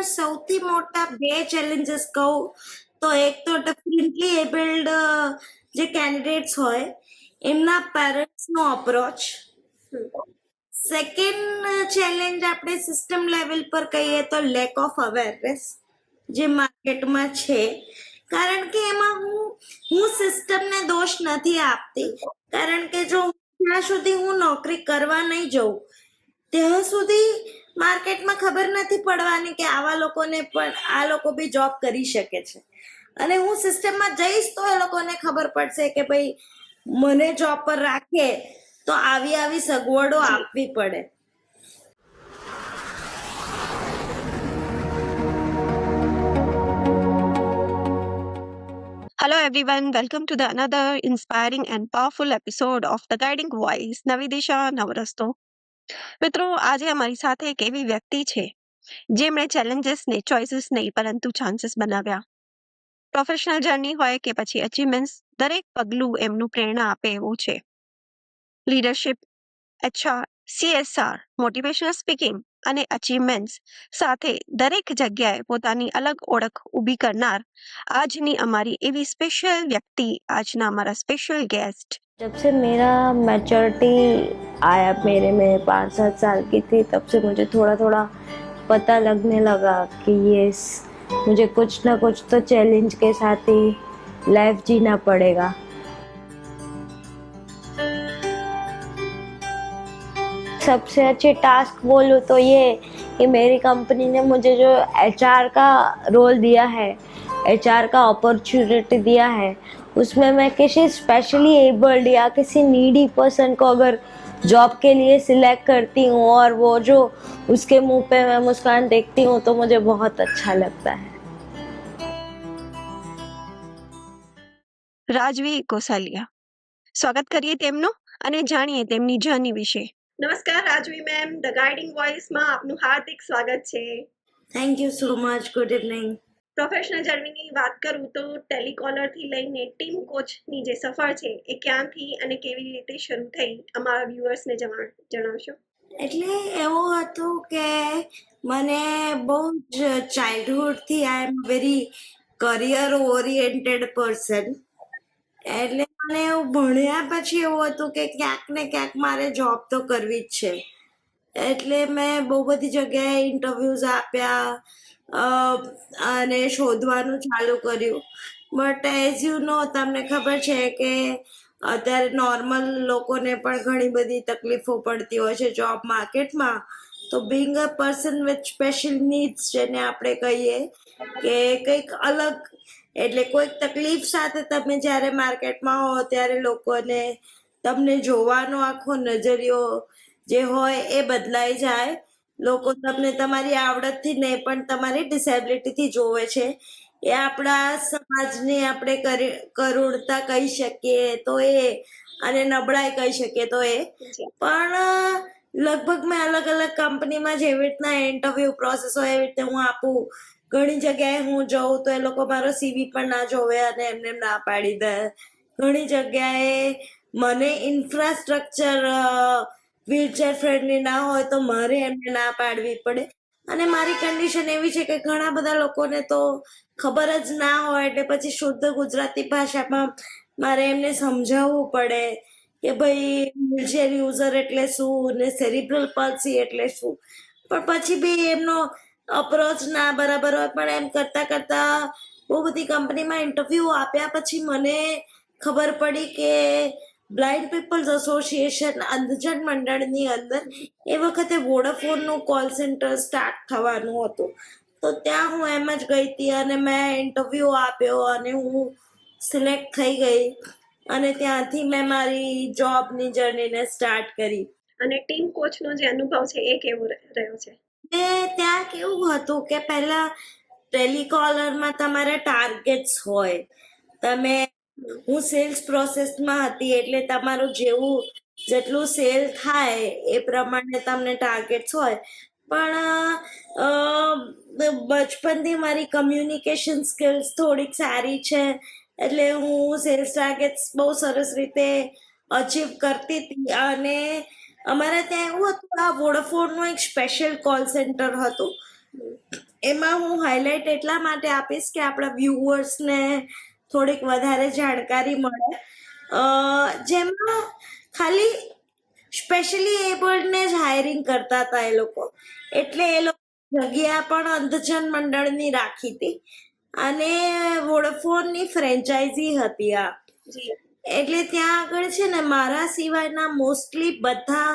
સૌથી મોટા બે ચેલેન્જીસ કહું તો એક તો ડિફરન્ટલી એબલ્ડ જે કેન્ડિડેટ્સ હોય એમના પેરેન્ટ્સનો અપ્રોચ. સેકન્ડ ચેલેન્જ આપણે સિસ્ટમ લેવલ પર કહીએ તો લેક ઓફ અવેરનેસ જે માર્કેટમાં છે. કારણ કે એમાં હું સિસ્ટમને દોષ નથી આપતી, કારણ કે જો જ્યાં સુધી હું નોકરી કરવા નહીં જઉં ત્યાં સુધી માર્કેટમાં ખબર નથી પડવાની કે આવા લોકોને પણ આ લોકો બી જોબ કરી શકે છે. અને હું સિસ્ટમમાં જઈશ તો એ લોકોને ખબર પડશે કે ભાઈ મને જોબ પર રાખે તો આવી આવી સગવડો આપવી પડે. Hello everyone, welcome to the another inspiring and powerful episode of The Guiding Voice, નવી દિશા નવો રસ્તો. મિત્રો, આજે અમારી સાથે એક એવી વ્યક્તિ છે જેમણે ચેલેન્જીસને ચોઇસીસ નહીં પરંતુ ચાન્સીસ બનાવ્યા. પ્રોફેશનલ જર્ની હોય કે પછી અચીવમેન્ટ્સ, દરેક પગલું એમનું પ્રેરણા આપે એવું છે. Leadership, HR, CSR, motivational speaking અને અચીવમેન્ટ્સ સાથે દરેક જગ્યાએ પોતાની અલગ ઓળખ ઊભી કરનાર આજની અમારી એવી સ્પેશિયલ વ્યક્તિ, આજના અમારા સ્પેશિયલ गेस्ट. जब से मेरा मैच्योरिटी आया मेरे में 5-7 साल की थी, तब से मुझे थोड़ा थोड़ा पता लगने लगा कि ये मुझे कुछ ना कुछ तो चैलेंज के साथ ही लाइफ जीना पड़ेगा. सबसे अच्छी टास्क बोलूँ तो ये कि मेरी कंपनी ने मुझे जो HR का रोल दिया है, HR का अपॉर्चुनिटी दिया है, उसमें मैं किसी स्पेशली एबल्ड या किसी नीडी पर्सन को अगर जॉब के लिए सिलेक्ट करती हूँ और वो जो उसके मुंह पे मैं मुस्कान देखती हूँ तो मुझे बहुत अच्छा लगता है. રાજવી કોસાલિયા, સ્વાગત કરીએ તેમનું અને જાણીએ તેમની જર્ની વિશે. નમસ્કાર રાજવી મેમ, ધ ગાઇડિંગ વોઇસમાં આપનું હાર્દિક સ્વાગત છે. Thank you so much. Good evening. Professional જર્નીની વાત કરું તો ટેલિકોલરથી લઈને ટીમ કોચની જે સફર છે એ ક્યાંથી અને કેવી રીતે શરૂ થઈ, અમારા વ્યુઅર્સને જણાવશો? એટલે એવું હતું કે મને બહુ જ ચાઇલ્ડહુડથી I am very career oriented person. એટલે મને એવું ભણ્યા પછી એવું હતું કે ક્યાંક ને ક્યાંક મારે જોબ તો કરવી જ છે. એટલે મેં બહુ બધી જગ્યાએ ઇન્ટરવ્યૂઝ આપ્યા અને શોધવાનું ચાલુ કર્યું. બટ એઝ યુ નો, તમને ખબર છે કે અત્યારે નોર્મલ લોકોને પણ ઘણી બધી તકલીફો પડતી હોય છે જોબ માર્કેટમાં. તો being a person with special needs, જેને આપણે કહીએ કે કંઈક અલગ, એટલે કોઈક તકલીફ સાથે તમે જ્યારે માર્કેટમાં હો ત્યારે લોકોને તમને જોવાનો આખો નજરિયો જે હોય એ બદલાઈ જાય. લોકો તમને તમારી આવડતથી નહીં પણ તમારી ડિસેબિલિટીથી જોવે છે. એ આપણા સમાજની આપણે કરુણતા કહી શકીએ તો એ, અને નબળાઈ કહી શકીએ તો એ. પણ લગભગ મેં અલગ અલગ કંપનીમાં જેવી રીતના ઇન્ટરવ્યુ પ્રોસેસ હોય એવી રીતે હું આપું. ઘણી જગ્યાએ હું જઉં તો એ લોકો મારો CV પણ ના જોવે અને એમને ના પાડી દે. ઘણી જગ્યાએ મને ઇન્ફ્રાસ્ટ્રક્ચર વ્હીલચેર ફ્રેન્ડલી ના હોય તો મારે એમને ના પાડવી પડે. અને મારી કન્ડિશન એવી છે કે ઘણા બધા લોકોને તો ખબર જ ના હોય, એટલે પછી શુદ્ધ ગુજરાતી ભાષામાં મારે એમને સમજાવવું પડે કે ભાઈ વ્હીલચેર યુઝર એટલે શું ને સેરિબ્રલ પલ્સી એટલે શું. પણ પછી બી એમનો અપ્રોચ ના બરાબર હોય. પણ એમ કરતા કરતા બહુ બધી કંપનીમાં ઇન્ટરવ્યુ આપ્યા પછી મને ખબર પડી કે બ્લાઇન્ડ પીપલ્સ એસોસિએશન અંધજન મંડળની અંદર એ વખતે વોડાફોનનું કોલ સેન્ટર સ્ટાર્ટ થવાનું હતું. તો ત્યાં હું એમ જ ગઈ હતી અને મેં ઇન્ટરવ્યુ આપ્યો અને હું સિલેક્ટ થઈ ગઈ. અને ત્યાંથી મેં મારી જોબની જર્નીને સ્ટાર્ટ કરી. અને ટીમ કોચનો જે અનુભવ છે એ કેવો રહ્યો છે? ત્યાં કેવું હતું કે પહેલા ટેલિકોલરમાં તમારા ટાર્ગેટ્સ હોય. હું સેલ્સ પ્રોસેસમાં હતી, એટલે તમારું જેટલું સેલ થાય એ પ્રમાણે તમને ટાર્ગેટ્સ હોય. પણ બચપનથી મારી કમ્યુનિકેશન સ્કિલ્સ થોડીક સારી છે, એટલે હું સેલ્સ ટાર્ગેટ્સ બહુ સરસ રીતે અચીવ કરતી હતી. અને અમારે ત્યાં એવું હતું, આ વોડાફોનનું એક સ્પેશિયલ કોલ સેન્ટર હતું. એમાં હું હાઇલાઇટ એટલા માટે આપીશ કે આપણા વ્યુઅર્સને થોડીક વધારે જાણકારી મળે. જેમાં ખાલી સ્પેશિયલી એબલ્ડને જ હાયરિંગ કરતા હતા એ લોકો, એટલે એ લોકો જગ્યા પણ અંધજન મંડળની રાખી હતી અને વોડાફોનની ફ્રેન્ચાઇઝી હતી આ. એટલે ત્યાં આગળ છે ને મારા સિવાયના મોસ્ટલી બધા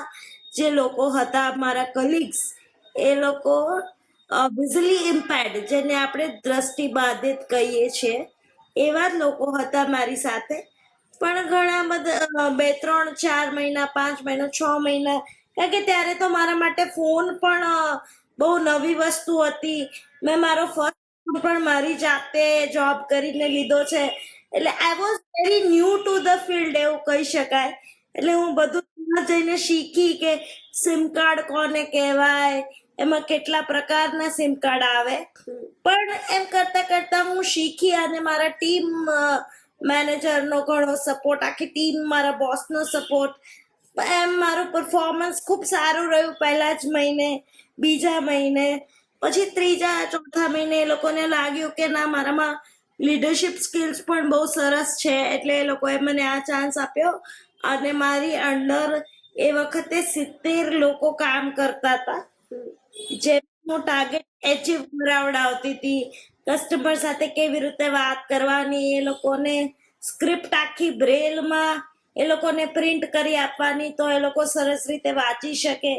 જે લોકો હતા મારા કલીગ્સ, એ લોકો વિઝુઅલી ઇમ્પેર્ડ, જેને આપણે દ્રષ્ટિ બાધિત કહીએ છીએ, એવા જ લોકો હતા મારી સાથે. પણ ઘણા બધા 2-3-4 મહિના, 5 મહિના, 6 મહિના, કારણ કે ત્યારે તો મારા માટે ફોન પણ બહુ નવી વસ્તુ હતી. મેં મારો ફર્સ્ટ ફોન પણ મારી જાતે જોબ કરીને લીધો છે, એટલે I was very new to the field એવું કહી શકાય. એટલે હું બધું ત્યાં જઈને શીખી કે સિમ કાર્ડ કોને કહેવાય, એમાં કેટલા પ્રકારના સિમ કાર્ડ આવે. પણ એમ કરતા કરતા હું શીખી અને મારા ટીમ મેનેજરનો ઘણો સપોર્ટ, આખી ટીમ, મારા બોસનો સપોર્ટ, એમ મારું પરફોર્મન્સ ખૂબ સારું રહ્યું પહેલા જ મહિને, બીજા મહિને, પછી 3-4 મહિને એ લોકોને લાગ્યું કે ના, મારામાં લીડરશિપ સ્કિલ્સ પણ બહુ સરસ છે, એટલે એ લોકોએ મને આ ચાન્સ આપ્યો અને મારી અંડર એ વખતે 70 લોકો કામ કરતા હતા, જે હું ટાર્ગેટ એચીવ કરાવડાવતી હતી. કસ્ટમર સાથે કેવી રીતે વાત કરવાની, એ લોકોને સ્ક્રિપ્ટ આખી બ્રેલમાં એ લોકોને પ્રિન્ટ કરી આપવાની, તો એ લોકો સરસ રીતે વાંચી શકે,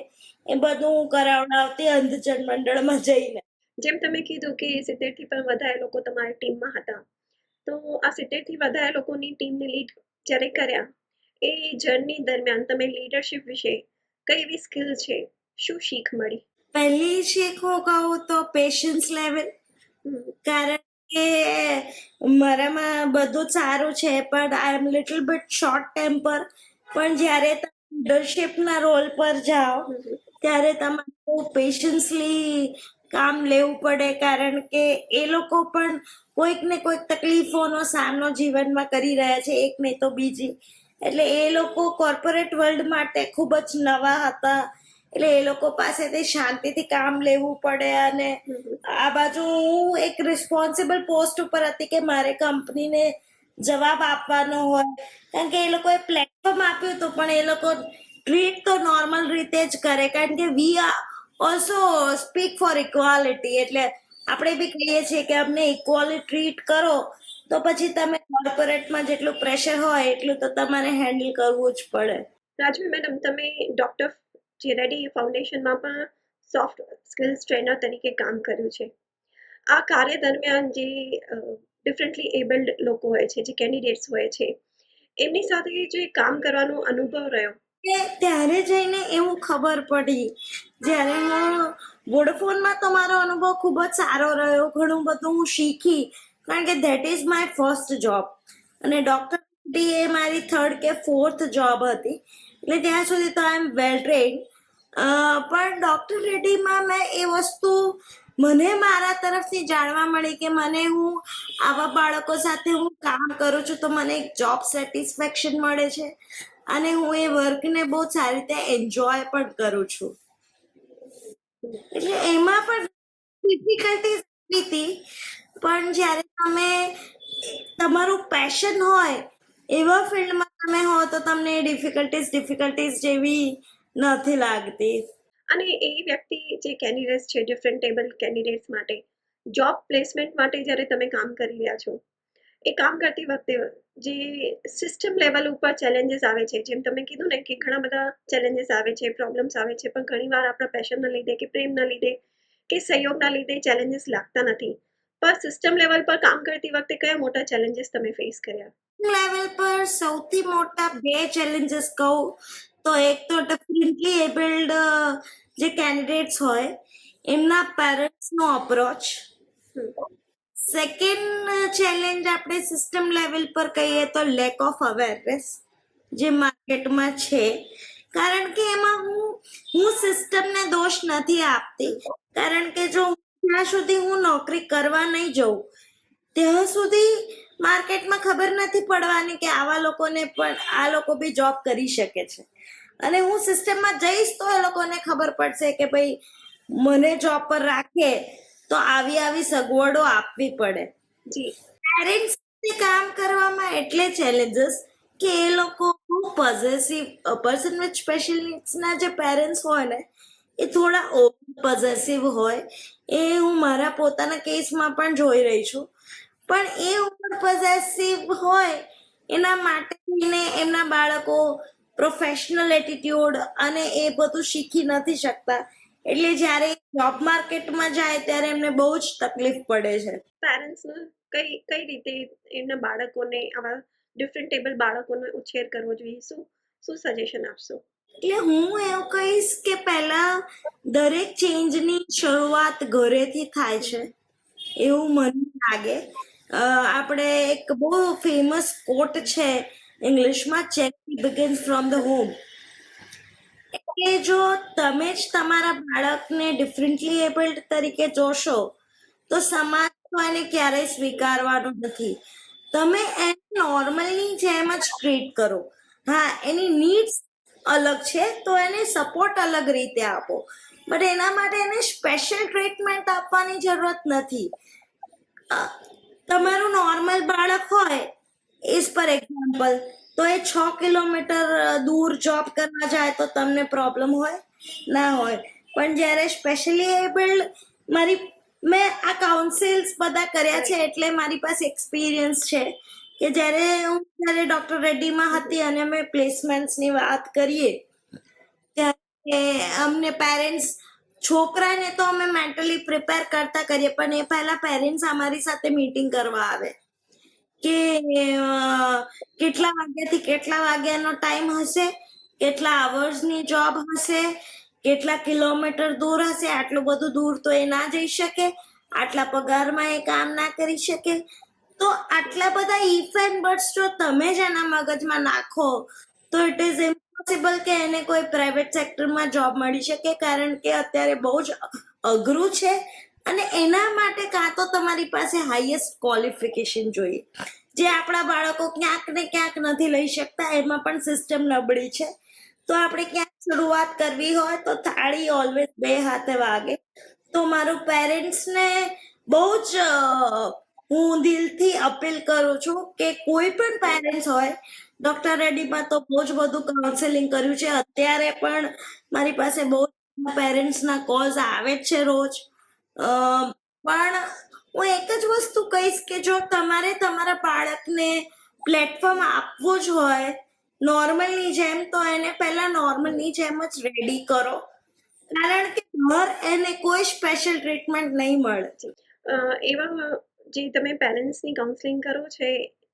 એ બધું હું કરાવડાવતી અંધજન મંડળમાં જઈને. જેમ તમે કીધું કે 70 થી પણ વધારે લોકો તમારી ટીમમાં હતા, તો આ 70 થી વધારે લોકોની ટીમને લીડ જ્યારે કર્યા, એ જર્ની દરમિયાન તમે લીડરશિપ વિશે કઈ એવી સ્કિલ છે, શું શીખ મળી? પહેલી શીખ હું કહું તો પેશન્સ લેવલ, કારણ કે મારામાં બધું સારું છે, પણ I M little bit short temper. પણ જ્યારે તમે લીડરશિપના રોલ પર જાઓ ત્યારે તમારે બહુ પેશન્સલી કામ લેવું પડે, કારણ કે એ લોકો પણ કોઈક ને કોઈક તકલીફોનો સામનો જીવનમાં કરી રહ્યા છે, એક નહીં તો બીજી. એટલે એ લોકો કોર્પોરેટ વર્લ્ડ માટે ખૂબ જ નવા હતા, એટલે એ લોકો પાસેથી શાંતિથી કામ લેવું પડે. અને આ બાજુ હું એક રિસ્પોન્સિબલ પોસ્ટ ઉપર હતી કે મારે કંપનીને જવાબ આપવાનો હોય, કારણ કે એ લોકોએ પ્લેટફોર્મ આપ્યું હતું, પણ એ લોકો ટ્રીટ તો નોર્મલ રીતે જ કરે, કારણ કે we are also speak four equality. એટલે આપણે બી કહીએ છીએ કે અમને ઇક્વલી ટ્રીટ કરો, તો પછી તમે કોર્પોરેટમાં જેટલું પ્રેશર હોય એટલું તો તમારે હેન્ડલ કરવું જ પડે. રાજવી મેડમ, તમે ડોક્ટર રેડ્ડી ફાઉન્ડેશનમાં પણ સોફ્ટ સ્કિલ્સ ટ્રેનર તરીકે કામ કર્યું છે. આ કાર્ય દરમિયાન જે ડિફરન્ટલી એબલ્ડ લોકો હોય છે, જે કેન્ડિડેટ્સ હોય છે, એમની સાથે જે કામ કરવાનો અનુભવ રહ્યો, કે ત્યારે જઈને એવું ખબર પડી, જ્યારે હું વોડાફોનમાં તો મારો અનુભવ ખૂબ જ સારો રહ્યો, ઘણું બધું હું શીખી, કારણ કે that is my first job, અને ડોક્ટર એ મારી 3rd કે 4th જોબ હતી, એટલે ત્યાં સુધી તો આઈ એમ વેલ ટ્રેન્ડ. પણ ડોક્ટર રેડ્ડીમાં મેં એ વસ્તુ મને મારા તરફથી જાણવા મળી કે મને, હું આવા બાળકો સાથે હું કામ કરું છું તો મને એક જોબ સેટિસ્ફેક્શન મળે છે, અને હું એ વર્કને બહુ સારી રીતે એન્જોય પણ કરું છું. એટલે એમાં પણ ડિફિકલ્ટીઝ હતી, પણ જ્યારે તમે તમારું પેશન હોય એવા ફિલ્ડમાં તમે હો તો તમને ડિફિકલ્ટીઝ જેવી નથી લાગતી. અને એ વ્યક્તિ જે કેન્ડિડેટ્સ છે, ડિફરન્ટ ટેબલ કેન્ડિડેટ્સ માટે જોબ પ્લેસમેન્ટ માટે જ્યારે તમે કામ કરી રહ્યા છો, એ કામ કરતી વખતે જે સિસ્ટમ લેવલ ઉપર ચેલેન્જીસ આવે છે, જેમ તમે કીધું ને કે ઘણા બધા ચેલેન્જીસ આવે છે, પ્રોબ્લેમ્સ આવે છે, પણ ઘણીવાર આપણા પેશનના લીધે કે પ્રેમના લીધે કે સહયોગના લીધે ચેલેન્જીસ લાગતા નથી. પણ સિસ્ટમ લેવલ પર કામ કરતી વખતે કયા મોટા ચેલેન્જીસ તમે ફેસ કર્યા? લેવલ પર સૌથી મોટા 2 ચેલેન્જીસ કહું તો એક તો ડિફરન્ટલી એબલ્ડ જે કેન્ડિડેટ્સ હોય એમના પેરેન્ટ્સનો અપ્રોચ. સેકન્ડ ચેલેન્જ આપણે સિસ્ટમ લેવલ પર કહીએ તો લેક ઓફ અવેરનેસ જે માર્કેટમાં છે, કારણ કે એમાં હું સિસ્ટમને દોષ નથી આપતી, કારણ કે જો ત્યાં સુધી હું નોકરી કરવા નહીં જઉં ત્યાં સુધી માર્કેટમાં ખબર નથી પડવાની કે આવા લોકોને પણ આ લોકો બી જોબ કરી શકે છે, અને હું સિસ્ટમમાં જઈશ તો એ લોકોને ખબર પડશે કે ભાઈ મને જોબ પર રાખે તો આવી સગવડો આપવી પડે. જી પેરેન્ટ્સ કામ કરવામાં એટલે ચેલેન્જીસ કે એ લોકો પોઝેસિવ પર્સન વિથ સ્પેશિયલ નીડ્સના જે પેરેન્ટ્સ હોય ને એ થોડા ઓવર પોઝેસિવ હોય. એ હું મારા પોતાના કેસમાં પણ જોઈ રહી છું. પણ એ ઓવર પોઝેસિવ હોય એના માટે એમના બાળકો પ્રોફેશનલ એટીટ્યુડ અને એ બધું શીખી નથી શકતા. એટલે જ્યારે જોબ માર્કેટમાં જાય ત્યારે એમને બહુ જ તકલીફ પડે છે. પેરેન્ટ્સનું કઈ કઈ રીતે એમના બાળકોને આવા ડિફરન્ટેબલ બાળકોનો ઉછેર કરવો જોઈએ, શું સજેશન આપશો? એટલે હું એવું કહીશ કે પહેલા દરેક ચેન્જની શરૂઆત ઘરેથી થાય છે એવું મને લાગે. આપણે એક બહુ ફેમસ કોટ છે ઇંગ્લિશમાં, charity begins from the home. એટલે જો તમે જ તમારા બાળકને ડિફરન્ટલી એબલ્ડ તરીકે જોશો તો સમાજ તો એને ક્યારેય સ્વીકારવાનું નથી. તમે એને નોર્મલની જેમ જ ટ્રીટ કરો. હા, એની નીડ્સ અલગ છે તો એને સપોર્ટ અલગ રીતે આપો, બટ એના માટે એને સ્પેશિયલ ટ્રીટમેન્ટ આપવાની જરૂરત નથી. તમારું નોર્મલ બાળક હોય ઇઝ પર એક્ઝામ્પલ, તો એ 6 કિલોમીટર દૂર જોબ કરવા જાય તો તમને પ્રોબ્લેમ હોય ના હોય. પણ જ્યારે સ્પેશિયલી એબલ્ડ મેં આ કાઉન્સિલ્સ બધા કર્યા છે એટલે મારી પાસે એક્સપિરિયન્સ છે કે જ્યારે ડોક્ટર રેડ્ડીમાં હતી અને અમે પ્લેસમેન્ટ્સની વાત કરીએ ત્યારે અમને પેરેન્ટ્સ, છોકરાને તો અમે મેન્ટલી પ્રિપેર કરતા કરીએ પણ એ પહેલા પેરેન્ટ્સ અમારી સાથે મીટિંગ કરવા આવે કે કેટલા વાગ્યાથી કેટલા વાગ્યાનો ટાઈમ હશે, કેટલા અવર્સની જોબ હશે, કેટલા કિલોમીટર દૂર હશે. આટલું બધું દૂર તો એ ના જઈ શકે, આટલા પગારમાં એ કામ ના કરી શકે. તો આટલા બધા ઇફ એન્ડ બટ્સ જો તમે જ એના મગજમાં નાખો તો ઇટ ઇઝ ઇમ્પોસિબલ કે એને કોઈ પ્રાઇવેટ સેક્ટરમાં જોબ મળી શકે, કારણ કે અત્યારે બહુ જ અઘરું છે. અને એના માટે કાં તો તમારી પાસે હાઈએસ્ટ ક્વોલિફિકેશન જોઈએ, જે આપણા બાળકો ક્યાંક ને ક્યાંક નથી લઈ શકતા. એમાં પણ સિસ્ટમ નબળી છે. તો આપણે ક્યાંક શરૂઆત કરવી હોય તો થાળી ઓલવેઝ બે હાથે વાગે. તો મારું પેરેન્ટ્સને બહુ જ હું દિલથી અપીલ કરું છું કે કોઈ પણ પેરેન્ટ્સ હોય, ડોક્ટર રેડ્ડીમાં તો બહુ જ બધું કાઉન્સેલિંગ કર્યું છે. અત્યારે પણ મારી પાસે બહુ પેરેન્ટ્સના કોલ્સ આવે જ છે રોજ. પણ હું એક જ વસ્તુ કહીશ કે જો તમારે તમારા બાળકને પ્લેટફોર્મ આપવું જ હોય નોર્મલની જેમ, તો એને પહેલા નોર્મલની જેમ જ રેડી કરો, કારણ કે બહાર એને કોઈ સ્પેશિયલ ટ્રીટમેન્ટ નહીં મળે. એવા જે તમે પેરેન્ટ્સની કાઉન્સેલિંગ કરો છે,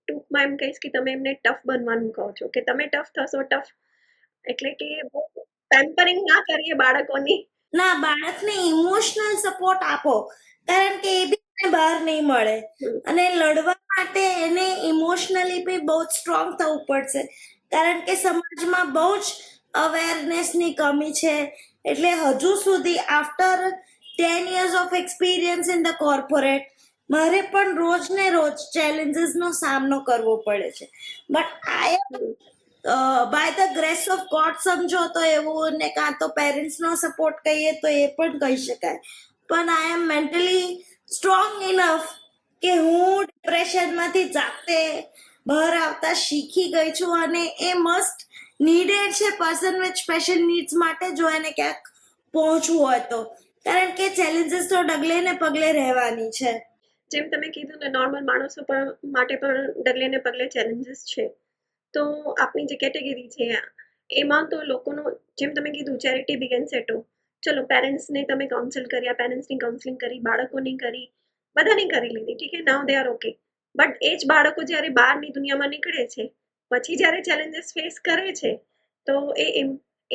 ટૂંકમાં એમ કહીશ કે તમે એમને ટફ બનવાનું કહો છો કે તમે ટફ થશો. ટફ એટલે કે પેમ્પરિંગ ના કરીએ બાળકોની. ના, બાળકને ઇમોશનલ સપોર્ટ આપો, કારણ કે એ બી બહાર નહીં મળે. અને લડવા માટે એને ઇમોશનલી બી બહુ જ સ્ટ્રોંગ થવું પડશે, કારણ કે સમાજમાં બહુ જ અવેરનેસની કમી છે. એટલે હજુ સુધી after 10 years of experience in the corporate મારે પણ રોજ ને રોજ ચેલેન્જીસનો સામનો કરવો પડે છે. But I am by the grace of God સમજો તો એવું, ને કાં તો પેરેન્ટ્સનો સપોર્ટ કહીએ તો એ પણ કહી શકાય. પણ I M mentally strong enough કે હું ડિપ્રેશનમાંથી જાતે બહાર આવતા શીખી ગઈ છું. અને એ મસ્ટ નીડેડ છે પર્સન વિથ સ્પેશિયલ નીડ્સ માટે, જો એને ક્યાંક પહોંચવું હોય તો, કારણ કે ચેલેન્જીસ તો ડગલે ને પગલે રહેવાની છે. જેમ તમે કીધું ને, નોર્મલ માણસો માટે પણ ડગલે ને પગલે ચેલેન્જીસ છે. તો આપની જે કેટેગરી છે એમાં તો લોકોનો, જેમ તમે કીધું ચેરિટી બિગિન્સ એટ હોમ, ચલો પેરેન્ટ્સને તમે કાઉન્સલ કર્યા, પેરેન્ટ્સની કાઉન્સેલિંગ કરી, બાળકોની કરી, બધાની કરી લીધી, ઠીક છે, નાઉ દે આર ઓકે. બટ એ જ બાળકો જ્યારે બહારની દુનિયામાં નીકળે છે, પછી જ્યારે ચેલેન્જીસ ફેસ કરે છે, તો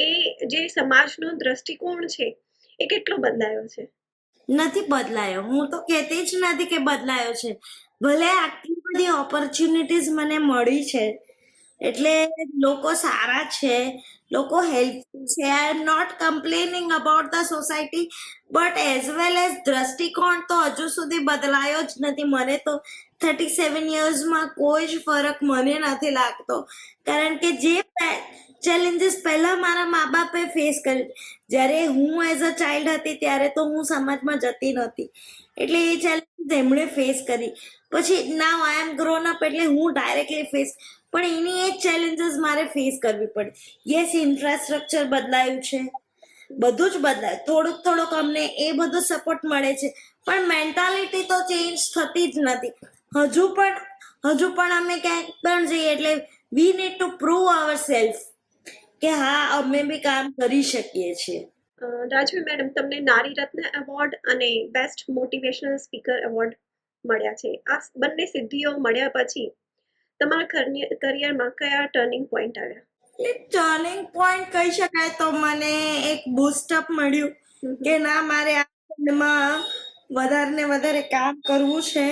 એ જે સમાજનો દ્રષ્ટિકોણ છે એ કેટલો બદલાયો છે? નથી બદલાયો. હું તો કહેતી જ નથી કે બદલાયો છે. ભલે આટલી બધી ઓપોર્ચ્યુનિટીઝ મને મળી છે, એટલે લોકો સારા છે, લોકો હેલ્પફુલ છે. I am not complaining about the society, but as well as દ્રષ્ટિકોણ તો હજુ સુધી બદલાયો જ નથી. મને તો 37 yearsમાં કોઈ જ ફરક મને નથી લાગતો, કારણ કે જે ચેલેન્જીસ પહેલા મારા મા બાપે ફેસ કરી, જ્યારે હું એઝ અ ચાઇલ્ડ હતી ત્યારે તો હું સમાજમાં જતી નહોતી, એટલે એ ચેલેન્જ એમણે ફેસ કરી. પછી નાવ આઈ એમ ગ્રોન અપ એટલે હું ડાયરેક્ટલી ફેસ, પણ એની એ જ ચેલેન્જીસ મારે ફેસ કરવી પડે. યસ, ઇન્ફ્રાસ્ટ્રક્ચર બદલાયું છે, બધું જ બદલાય, થોડુંક અમને એ બધો સપોર્ટ મળે છે, પણ મેન્ટાલિટી તો ચેન્જ થતી જ નથી. હજુ પણ અમે ક્યાંક પણ જઈએ એટલે we need to prove our self કે હા અમે બી કામ કરી શકીએ છીએ. રાજવી મેડમ, તમને નારી રત્ન એવોર્ડ અને બેસ્ટ મોટિવેશનલ સ્પીકર એવોર્ડ મળ્યા છે. આ બંને સિદ્ધિઓ મળ્યા પછી તમારા કરિયરમાં કયા ટર્નિંગ પોઈન્ટ આવ્યા? એટલે ટર્નિંગ પોઈન્ટ કહી શકાય તો મને એક બૂસ્ટઅપ મળ્યું કે ના, મારે આ ફિલ્ડમાં વધારે ને વધારે કામ કરવું છે.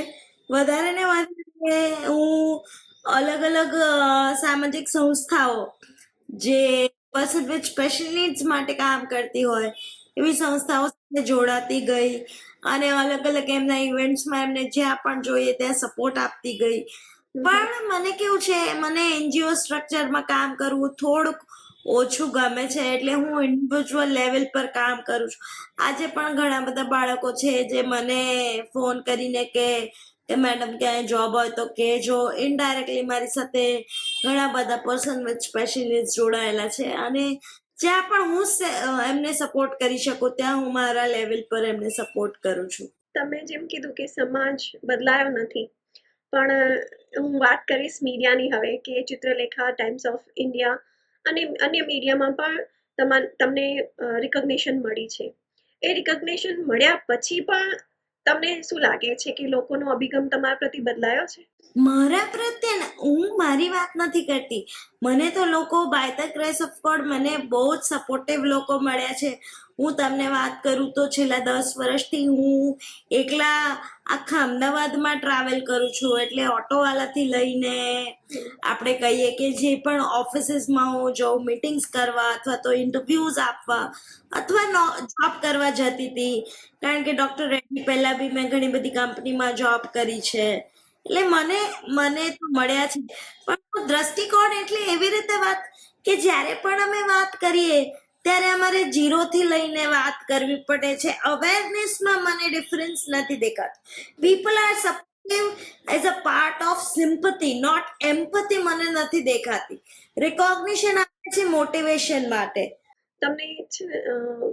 વધારે ને વધારે હું અલગ સામાજિક સંસ્થાઓ જે પર્સન વિથ સ્પેશિયલ નીડ્સ માટે કામ કરતી હોય એવી સંસ્થાઓ સાથે જોડાતી ગઈ અને અલગ એમના ઇવેન્ટ્સમાં એમને જ્યાં પણ જોઈએ ત્યાં સપોર્ટ આપતી ગઈ. પણ મને કેવું છે, મને એનજીઓ સ્ટ્રક્ચરમાં કામ કરવું થોડુંક ઓછું ગમે છે, એટલે હું ઇન્ડિવિજ્યુઅલ લેવલ પર કામ કરું છું. આજે પણ ઘણા બધા બાળકો છે જે મને ફોન કરીને કે મેડમ ક્યાંય જોબ હોય તો કહેજો. ઇનડાયરેક્ટલી મારી સાથે ઘણા બધા પર્સન વિથ સ્પેશિયલિસ્ટ જોડાયેલા છે અને જ્યાં પણ હું એમને સપોર્ટ કરી શકું ત્યાં હું મારા લેવલ પર એમને સપોર્ટ કરું છું. તમે જેમ કીધું કે સમાજ બદલાયો નથી, પણ હું વાત કરીશ મીડિયાની હવે, કે ચિત્રલેખા, ટાઈમ્સ ઓફ ઇન્ડિયા અને અન્ય મીડિયામાં પણ તમને રિકોગ્નિશન મળી છે. એ રિકોગ્નિશન મળ્યા પછી પણ તમને શું લાગે છે કે લોકોનો અભિગમ તમારા પ્રતિ બદલાયો છે? મારા પ્રત્યે હું મારી વાત નથી કરતી, મને તો લોકો by the grace of God મને બહુ જ સપોર્ટિવ લોકો મળ્યા છે. હું તમને વાત કરું તો છેલ્લા 10 વર્ષથી હું એકલા આખા અમદાવાદમાં ટ્રાવેલ કરું છું. એટલે ઓટોવાળાથી લઈને આપણે કહીએ કે જે પણ ઓફિસીસમાં હું જાઉં મીટિંગ્સ કરવા અથવા તો ઇન્ટરવ્યુઝ આપવા અથવા જોબ કરવા જતી હતી, કારણ કે ડોક્ટર રેડ્ડી પહેલા બી મેં ઘણી બધી કંપનીમાં જોબ કરી છે. એટલે મને તો મળ્યા છે, પણ દ્રષ્ટિકોણ એટલે એવી રીતે વાત કે જ્યારે પણ અમે વાત કરીએ ત્યારે અમારે 0 થી લઈને વાત કરવી પડે છે. અવેરનેસમાં મને ડિફરન્સ નથી દેખાતો. People are supportive as a part of sympathy, not empathy મને નથી દેખાતી. રિકોગ્નિશન આપે છે મોટિવેશન માટે. તમને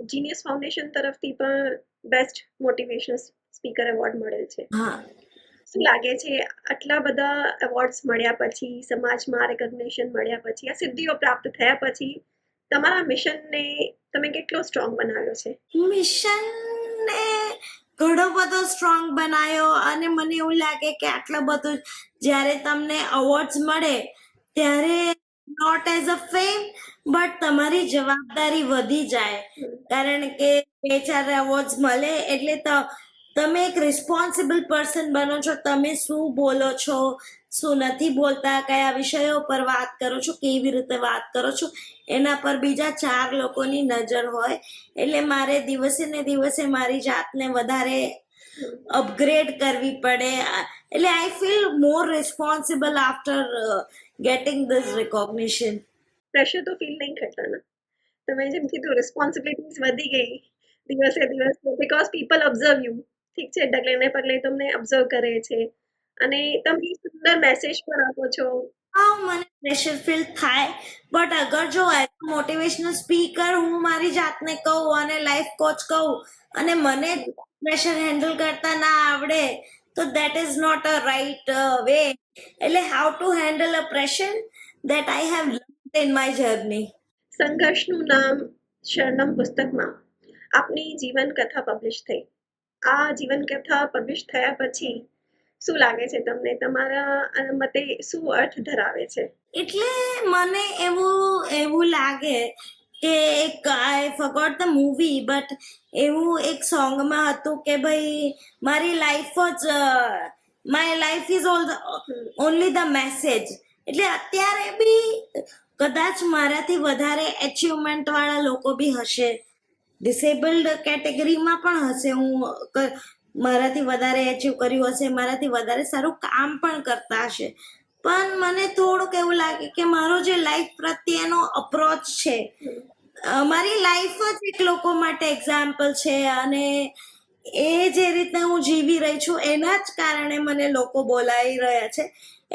જીનિયસ ફાઉન્ડેશન તરફથી પણ બેસ્ટ મોટિવેશનલ સ્પીકર એવોર્ડ મળેલ છે. હા, શું લાગે છે આટલા બધા એવોર્ડ્સ મળ્યા પછી, સમાજમાં રેકોગ્નિશન મળ્યા પછી, આ સિદ્ધિઓ પ્રાપ્ત થયા પછી તમારા મિશનને તમે કેટલો સ્ટ્રોંગ બનાવ્યો છે? મિશનને ઘણો બધો સ્ટ્રોંગ બનાવ્યો અને મને એવું લાગે કે આટલા બધું જ્યારે તમને અવોર્ડ્સ મળે ત્યારે not as a fame but તમારી જવાબદારી વધી જાય, કારણ કે 2-4 એવોર્ડ્સ મળે એટલે તમે એક રિસ્પોન્સિબલ પર્સન બનો છો. તમે શું બોલો છો, શું નથી બોલતા, કયા વિષયો પર વાત કરો છો, કેવી રીતે વાત કરો છો, એના પર બીજા 4 લોકોની નજર હોય. એટલે મારે દિવસે ને દિવસે મારી જાતને વધારે અપગ્રેડ કરવી પડે. એટલે I feel more responsible after getting this recognition. Pressure તો ફીલ નહીં કરતા ને? તમે જેમ કીધું રિસ્પોન્સિબિલિટીઝ વધી ગઈ દિવસે બીકોઝ પીપલ ઓબ્ઝર્વ યુ. ઠીક છે, ડગલે પગલે તમને ઓબ્ઝર્વ કરે છે અને તમે સુંદર મેસેજ પણ આપો છો. હા, મને પ્રેશર ફીલ થાય, બટ અગર જો એઝ મોટિવેશનલ સ્પીકર હું મારી જાતને કહું અને લાઈફ કોચ કહું અને મને પ્રેશર હેન્ડલ કરતા ના આવડે તો that is not a right way. એટલે how to handle a pressure that I have learned in my journey. સંઘર્ષનું નામ શરણમ પુસ્તકમાં આપની જીવન કથા પબ્લિશ થઈ. આ જીવન કથા પબ્લિશ થયા પછી શું લાગે છે તમને? તમારા મતે શું અર્થ ધરાવે છે? એટલે મને એવું લાગે કે એક I forgot the movie but એવું એક સોંગમાં હતું કે ભાઈ મારી લાઈફ જ my life is only the message. એટલે અત્યારે બી કદાચ મારાથી વધારે એચિવમેન્ટ વાળા લોકો બી હશે, ડિસેબલ્ડ કેટેગરીમાં પણ હશે, હું મારાથી વધારે એચિવ કર્યું હશે, મારાથી વધારે સારું કામ પણ કરતા હશે, પણ મને થોડુંક એવું લાગે કે મારો જે લાઈફ પ્રત્યેનો અપ્રોચ છે, મારી લાઈફ જ એક લોકો માટે એક્ઝામ્પલ છે અને એ જે રીતે હું જીવી રહી છું એના જ કારણે મને લોકો બોલાવી રહ્યા છે.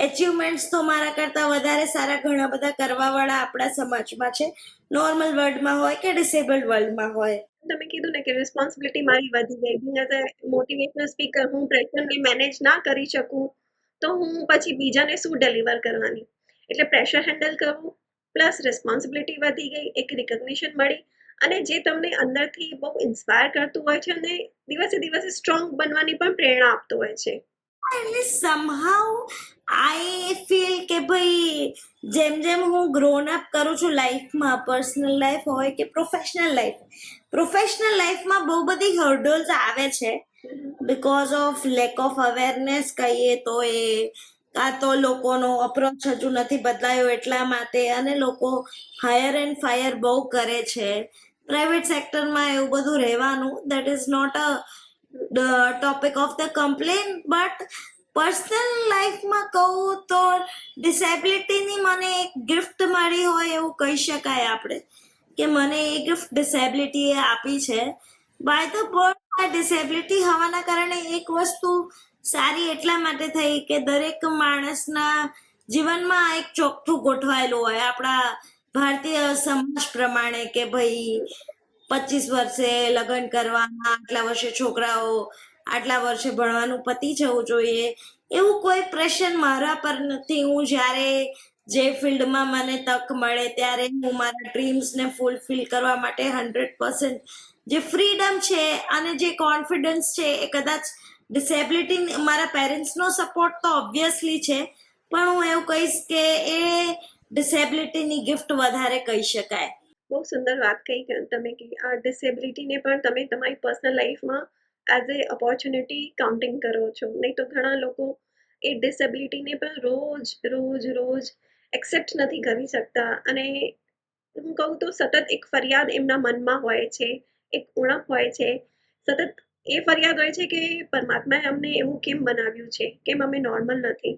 એચિવમેન્ટ્સ તો મારા કરતાં વધારે સારા ઘણા બધા કરવાવાળા આપણા સમાજમાં છે, નોર્મલ વર્લ્ડમાં હોય કે ડિસેબલ્ડ વર્લ્ડમાં હોય. તમે કીધું ને કે રિસ્પોન્સિબિલિટી મારી વધી ગઈ. Bing as a motivational speaker હું પ્રેશરને મેનેજ ના કરી શકું તો હું પછી બીજાને શું ડિલિવર કરવાની. એટલે પ્રેશર હેન્ડલ કરવું પ્લસ રિસ્પોન્સિબિલિટી વધી ગઈ, એક રિકગ્નિશન મળી, અને જે તમને અંદરથી બહુ ઇન્સ્પાયર કરતું હોય છે અને દિવસે દિવસે સ્ટ્રોંગ બનવાની પણ પ્રેરણા આપતું હોય છે. એટલે સમહાઉ આઈ ફીલ કે ભાઈ જેમ જેમ હું ગ્રોન અપ કરું છું લાઈફમાં, પર્સનલ લાઈફ હોય કે પ્રોફેશનલ લાઈફમાં બહુ બધી હર્ડલ્સ આવે છે because of lack of awareness કહીએ તો, એ કાં તો લોકોનો અપ્રોચ હજુ નથી બદલાયો એટલા માટે, અને લોકો હાયર એન્ડ ફાયર બહુ કરે છે. પ્રાઇવેટ સેક્ટરમાં એવું બધું રહેવાનું, that is not a topic of the complain, but personal લાઈફમાં કહું તો ડિસેબિલિટીની મને એક ગિફ્ટ મળી હોય એવું કહી શકાય આપણે, કે મને એ ગિફ્ટ ડિસેબિલિટીએ આપી છે. બાય ધ બર્થ આ ડિસેબિલિટી હોવાના કારણે એક વસ્તુ સારી એટલા માટે થઈ કે દરેક માણસના જીવનમાં એક ચોખ્ઠું ગોઠવાયેલું હોય આપણા ભારતીય સમાજ પ્રમાણે કે ભાઈ 25 વર્ષે લગ્ન કરવાના, આટલા વર્ષે છોકરાઓ, આટલા વર્ષે ભણવાનું પતી જવું જોઈએ. એવું કોઈ પ્રેશર મારા પર નથી. હું જ્યારે જે ફિલ્ડમાં મને તક મળે ત્યારે હું મારા ડ્રીમ્સને ફૂલફિલ કરવા માટે 100% જે ફ્રીડમ છે અને જે કોન્ફિડન્સ છે એ કદાચ ડિસેબિલિટી મારા પેરેન્ટ્સનો સપોર્ટ તો ઓબ્વિયસલી છે, પણ હું એવું કહીશ કે એ ડિસેબિલિટીની ગિફ્ટ વધારે કહી શકાય. બહુ સુંદર વાત કહી કે તમે કે આ ડિસેબિલિટીને પણ તમે તમારી પર્સનલ લાઈફમાં એઝ એ ઓપોર્ચ્યુનિટી કાઉન્ટિંગ કરો છો. નહીં તો ઘણા લોકો એ ડિસેબિલિટીને પણ રોજ રોજ રોજ એક્સેપ્ટ નથી કરી શકતા, અને હું કહું તો સતત એક ફરિયાદ એમના મનમાં હોય છે, એક ઉણપ હોય છે, સતત એ ફરિયાદ હોય છે કે પરમાત્માએ અમને એવું કેમ બનાવ્યું છે, કેમ અમે નોર્મલ નથી.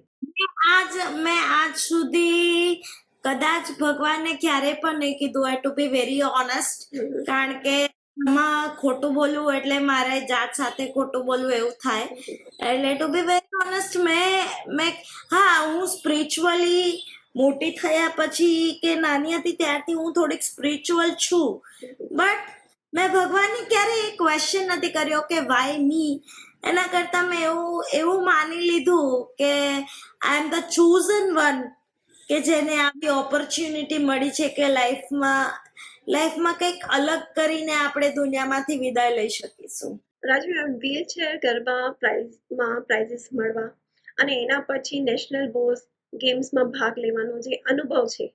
મેં આજ સુધી કદાચ ભગવાનને ક્યારે પણ નહીં કીધું હોય, ટુ બી વેરી ઓનેસ્ટ, કારણ કે આમાં ખોટું બોલવું એટલે મારે જાત સાથે ખોટું બોલવું એવું થાય. એટલે ટુ બી વેરી ઓનેસ્ટ મેં હા, હું સ્પિરિચ્યુઅલી મોટી થયા પછી કે નાની હતી ત્યારથી હું થોડીક સ્પિરિચ્યુઅલ છું, બટ મેં ભગવાનને ક્યારે એ ક્વેશ્ચન નથી કર્યો કે વાય મી. એના કરતા મેં એવું માની લીધું કે આઈ એમ ધ ચૂઝન વન, કે જેને આવી ઓપોર્ચ્યુનિટી મળી છે કે લાઈફમાં કંઈક અલગ કરીને આપણે દુનિયામાંથી વિદાય લઈ શકીશું. રાજુ, વ્હીલચેર ગરબા પ્રાઇઝીસ મળવા અને એના પછી નેશનલ બોસ ગેમ્સમાં ભાગ લેવાનો જે અનુભવ છે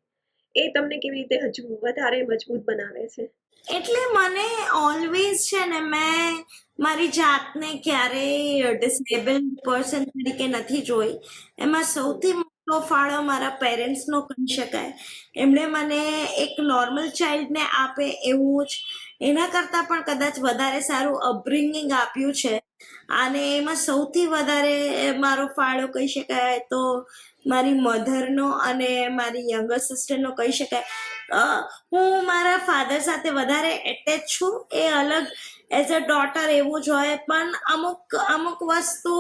એ તમને કેવી રીતે હજુ વધારે મજબૂત બનાવે છે? એટલે મને ઓલવેઝ છે ને, મેં મારી જાતને ક્યારેય ડિસેબલ્ડ પર્સન તરીકે નથી જોઈ. એમાં સૌથી મોટો ફાળો મારા પેરેન્ટ્સનો કહી શકાય. એમણે મને એક નોર્મલ ચાઇલ્ડને આપે એવું જ, એના કરતાં પણ કદાચ વધારે સારું અપબ્રિંગિંગ આપ્યું છે. અને એમાં સૌથી વધારે મારો ફાળો કહી શકાય તો મારી મધરનો અને મારી યંગર સિસ્ટરનો કહી શકાય. હું મારા ફાધર સાથે વધારે એટેચ છું, એ અલગ, એઝ અ ડોટર એવું જ હોય, પણ અમુક વસ્તુ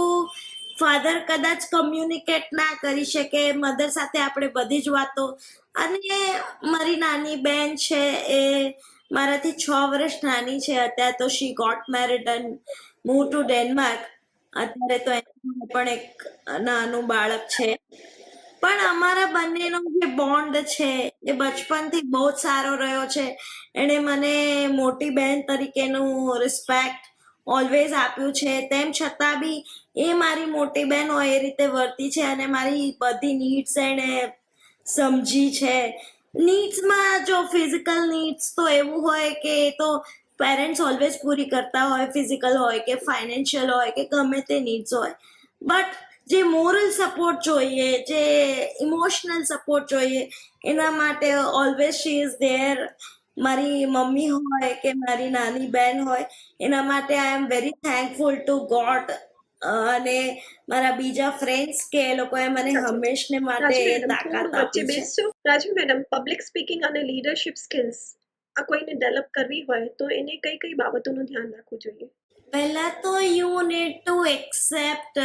ફાધર કદાચ કમ્યુનિકેટ ના કરી શકે મધર સાથે આપણે બધી જ વાતો. અને મારી નાની બેન છે, એ મારાથી 6 વર્ષ નાની છે. અત્યારે તો she got married and move to Denmark. અત્યારે તો એનું પણ એક નાનું બાળક છે, પણ અમારા બંનેનો જે બોન્ડ છે એ બચપનથી બહુ જ સારો રહ્યો છે. એણે મને મોટી બહેન તરીકેનું રિસ્પેક્ટ ઓલવેઝ આપ્યું છે, તેમ છતાં બી એ મારી મોટી બહેન હોય એ રીતે વર્તી છે અને મારી બધી નીડ્સ એણે સમજી છે. નીડ્સમાં જો ફિઝિકલ નીડ્સ તો એવું હોય કે એ તો પેરેન્ટ્સ ઓલવેઝ પૂરી કરતા હોય, ફિઝિકલ હોય કે ફાઇનાન્શિયલ હોય કે ગમે તે નીડ્સ હોય, બટ જે મોરલ સપોર્ટ જોઈએ, જે ઇમોશનલ સપોર્ટ જોઈએ, એના માટે ઓલવેઝ શી ઇઝ ધેર. મારી મમ્મી હોય કે મારી નાની બહેન હોય, એના માટે I am very thankful to God. અને મારા બીજા ફ્રેન્ડ્સ કે એ લોકોએ મને હંમેશને માટે તાકાત આપી છે. રાજુ મેડમ, પબ્લિક સ્પીકિંગ અને લીડરશિપ સ્કિલ્સ આ કોઈને ડેવલપ કરવી હોય તો એને કઈ કઈ બાબતોનું ધ્યાન રાખવું જોઈએ? પહેલા તો યુ નીડ ટુ એક્સેપ્ટ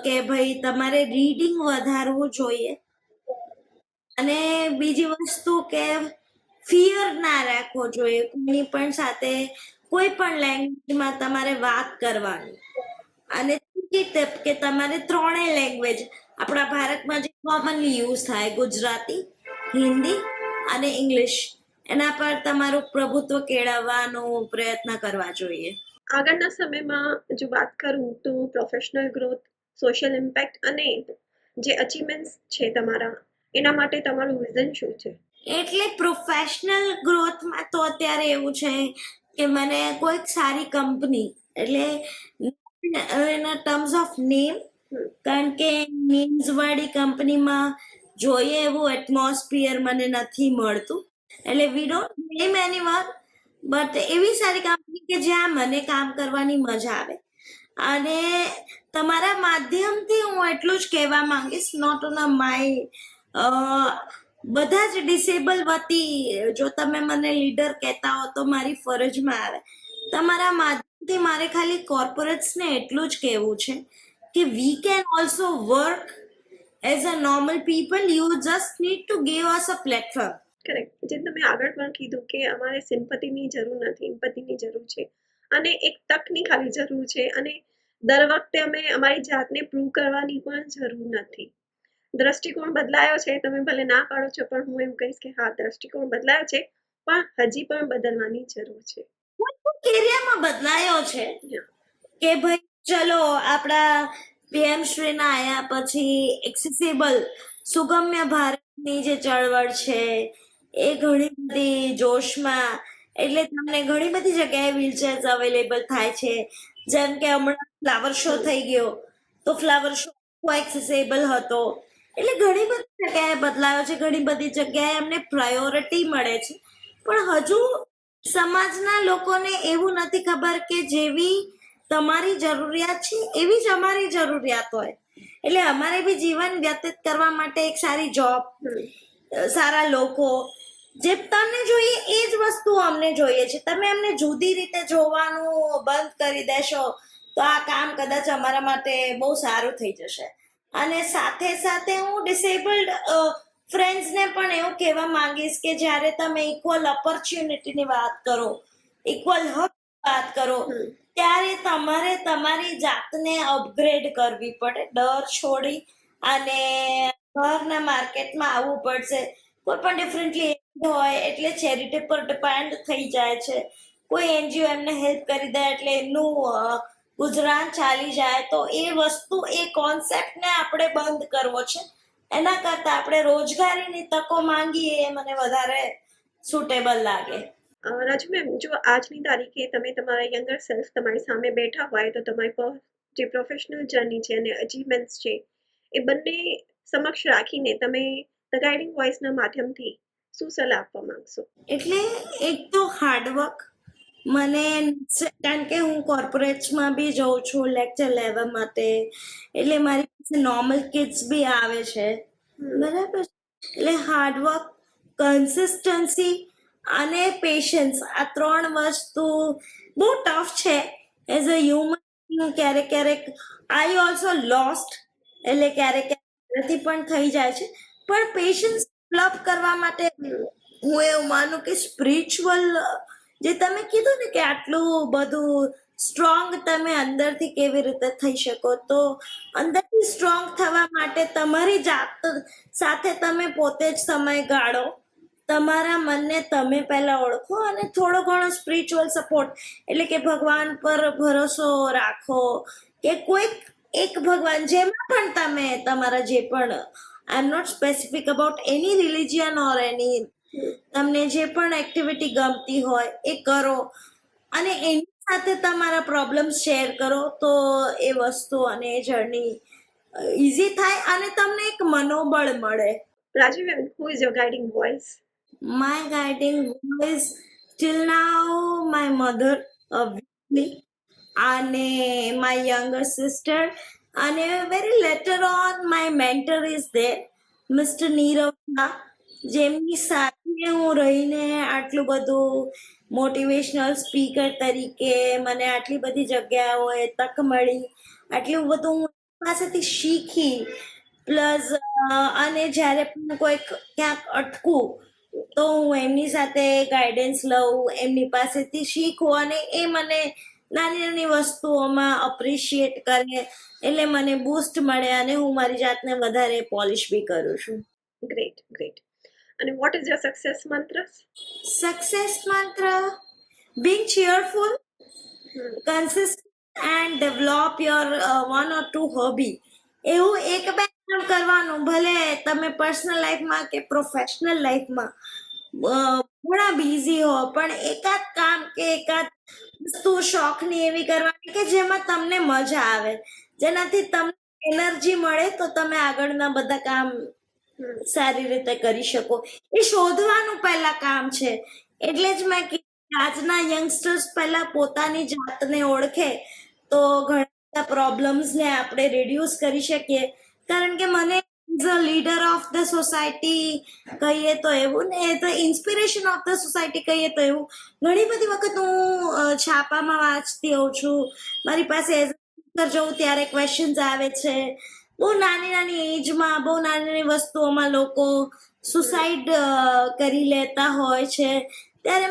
કે ભાઈ તમારે રીડિંગ વધારવું જોઈએ, અને બીજી વસ્તુ કે ફિયર ના રાખવો જોઈએ કોઈની પણ સાથે, કોઈ પણ લેંગ્વેજમાં તમારે વાત કરવાની. અને ત્રીજી ટીપ કે તમારે ત્રણેય લેંગ્વેજ આપણા ભારતમાં જે કોમનલી યુઝ થાય, ગુજરાતી, હિન્દી અને ઇંગ્લિશ, એના પર તમારું પ્રભુત્વ કેળવવાનો પ્રયત્ન કરવા જોઈએ. આગળના સમયમાં જો વાત કરું તો પ્રોફેશનલ ગ્રોથ, સોશિયલ ઇમ્પેક્ટ અને જે અચીવમેન્ટ્સ છે તમારા, એના માટે તમારું વિઝન શું છે? એટલે પ્રોફેશનલ ગ્રોથમાં તો અત્યારે એવું છે કે મને કોઈક સારી કંપની, એટલે એના ટર્મ્સ ઓફ નેમ, કારણ કે નેમ્સ વાળી કંપનીમાં જોઈએ એવું એટમોસ્ફિયર મને નથી મળતું, એટલે we don't name anyone, but એવી સારી કંપની કે જ્યાં મને કામ કરવાની મજા આવે. અને તમારા માધ્યમથી હું એટલું જ કહેવા માંગીશ, નોટ ઓન માય બધા જ ડિસેબલ વતી, જો તમે મને લીડર કહેતા હો તો મારી ફરજમાં આવે તમારા માધ્યમથી મારે ખાલી કોર્પોરેટ્સને એટલું જ કહેવું છે કે we can also work as a normal people, you just need to give us a platform. Correct. જે તમે આગળ પણ કીધું કે અમારે સિમ્પથીની જરૂર નથી, એમ્પથીની જરૂર છે અને એક તકની ખાલી જરૂર છે, અને દર વખતે અમે અમારી જાતને પ્રૂવ કરવાની પણ જરૂર નથી. દ્રષ્ટિકોણ બદલાયો છે, તમે ભલે ના પાડો છો, પણ હું એમ કહીશ કે હા, દ્રષ્ટિકોણ બદલાયો છે, પણ હજી પણ બદલવાની જરૂર છે. એરિયામાં બદલાયો છે કે ભાઈ ચલો આપણા પીએમ શ્રીના આયા પછી એક્સેસિબલ સુગમ્ય ભારતની જે ચળવળ છે એ ઘણી બધી જોશમાં, એટલે તમને ઘણી બધી જગ્યાએ વ્હીલચેર્સ અવેલેબલ થાય છે. જેમ કે હમણાં ફ્લાવર શો થઈ ગયો, તો ફ્લાવર શો એક્સેસિબલ હતો, એટલે ઘણી બધી જગ્યાએ બદલાયો છે, ઘણી બધી જગ્યાએ અમને પ્રાયોરિટી મળે છે. પણ હજુ સમાજના લોકોને એવું નથી ખબર કે જેવી તમારી જરૂરિયાત છે એવી જ અમારી જરૂરિયાત હોય, એટલે અમારે બી જીવન વ્યતીત કરવા માટે એક સારી જોબ, સારા લોકો, જે તમને જોઈએ એ જ વસ્તુ અમને જોઈએ છે. તમે અમને જુદી રીતે જોવાનું બંધ કરી દેશો તો આ કામ કદાચ અમારા માટે બહુ સારું થઈ જશે. અને સાથે સાથે હું ડિસેબલ્ડ ફ્રેન્ડ્સને પણ એવું કહેવા માંગીશ કે જ્યારે તમે ઇક્વલ ઓપોર્ચ્યુનિટીની વાત કરો, ઇક્વલ હક વાત કરો, ત્યારે તમારે તમારી જાતને અપગ્રેડ કરવી પડે, ડર છોડી અને બહારના માર્કેટમાં આવવું પડશે. કોઈ પણ ડિફરન્ટલી હોય એટલે ચેરિટી પર ડિપેન્ડ થઈ જાય છે, કોઈ એનજીઓ એમને હેલ્પ કરી દે એટલે એમનું ગુજરાન ચાલી જાય, તો એ વસ્તુ, એ કોન્સેપ્ટને આપણે બંધ કરવો છે. એના કરતા આપણે રોજગારીની તકો માંગીએ એ મને વધારે સુટેબલ લાગે. રાજુ મેમ, જો આજની તારીખે તમે તમારા યંગર સેલ્ફ તમારી સામે બેઠા હોય તો તમારી જે પ્રોફેશનલ જર્ની છે અને અચીવમેન્ટ્સ છે એ બંને સમક્ષ રાખીને તમે ધ ગાઈડિંગ વોઇસના માધ્યમથી શું સલાહ આપવા માંગશો? એટલે એક તો હાર્ડવર્ક, મને કારણ કે હું કોર્પોરેટ્સમાં બી જઉં છું લેક્ચર લેવા માટે, એટલે મારી પાસે નોર્મલ કિડ્સ બી આવે છે, બરાબર, એટલે હાર્ડવર્ક, કન્સિસ્ટન્સી અને પેશન્સ, આ ત્રણ વસ્તુ બહુ ટફ છે એઝ અ હ્યુમન. ક્યારેક ક્યારેક આઈ ઓલ્સો લોસ્ટ, એટલે ક્યારેક ક્યારેક પણ થઈ જાય છે, પણ પેશન્સ ડેવલપ કરવા માટે હું એવું માનું કે સ્પિરિચ્યુઅલ, જે તમે કીધું ને કે આટલું બધું સ્ટ્રોંગ તમે અંદરથી કેવી રીતે થઈ શકો, તો અંદરથી સ્ટ્રોંગ થવા માટે તમારી જાત સાથે તમે પોતે જ સમય ગાળો, તમારા મનને તમે પહેલા ઓળખો અને થોડો ઘણો સ્પિરિચ્યુઅલ સપોર્ટ, એટલે કે ભગવાન પર ભરોસો રાખો, કે કોઈક એક ભગવાન, જેમાં પણ તમે તમારા જે પણ, I am not specific about any religion or any, તમને જે પણ એક્ટિવિટી ગમતી હોય એ કરો અને એની સાથે તમારા પ્રોબ્લેમ્સ શેર કરો, તો એ વસ્તુ અને એ જર્ની ઇઝી થાય અને તમને એક મનોબળ મળે. Raju ma'am, who is your guiding voice? My guiding voice till now, my mother, obviously, and my younger sister, and very later on my mentor is there, Mr. Neerav Shah. જેમની સાથે હું રહીને આટલું બધું મોટિવેશનલ સ્પીકર તરીકે મને આટલી બધી જગ્યાઓએ તક મળી, આટલું બધું હું એમની પાસેથી શીખી. પ્લસ અને જ્યારે પણ કોઈક ક્યાંક અટકું તો હું એમની સાથે ગાઈડન્સ લઉં, એમની પાસેથી શીખું અને એ મને નાની નાની વસ્તુઓમાં અપ્રિશિએટ કરે, એટલે મને બૂસ્ટ મળે અને હું મારી જાતને વધારે પોલિશ બી કરું છું. Great great. અને વોટ ઇઝ યોર સક્સેસ મંત્ર? સક્સેસ મંત્ર: being cheerful, consistent and develop your one or two hobby. એવું એક બે કામ કરવાનું, ભલે તમે પર્સનલ લાઈફમાં કે પ્રોફેશનલ લાઈફમાં ઘણા બિઝી હો, પણ એકાદ કામ કે એકાદ વસ્તુ શોખની એવી કરવાની કે જેમાં તમને મજા આવે, જેનાથી તમને એનર્જી મળે તો તમે આગળના બધા કામ સારી રીતે કરી શકો. એ શોધવાનું પહેલા કામ છે. એટલે જ મેં કીધું આજના યંગસ્ટર્સ પહેલા પોતાની જાતને ઓળખે તો ઘણા બધા પ્રોબ્લેમ્સને આપણે રિડ્યુસ કરી શકીએ. કારણ કે મને as a leader of the society કહીએ તો એવું ને, as a inspiration of the society કહીએ તો એવું, ઘણી બધી વખત હું છાપામાં વાંચતી હોઉં છું, મારી પાસે એઝ અ જવું ત્યારે ક્વેશ્ચન્સ આવે છે. બહુ નાની નાની એજમાં બહુ નાની નાની વસ્તુઓમાં લોકો સુસાઇડ કરી લેતા હોય છે. ત્યારે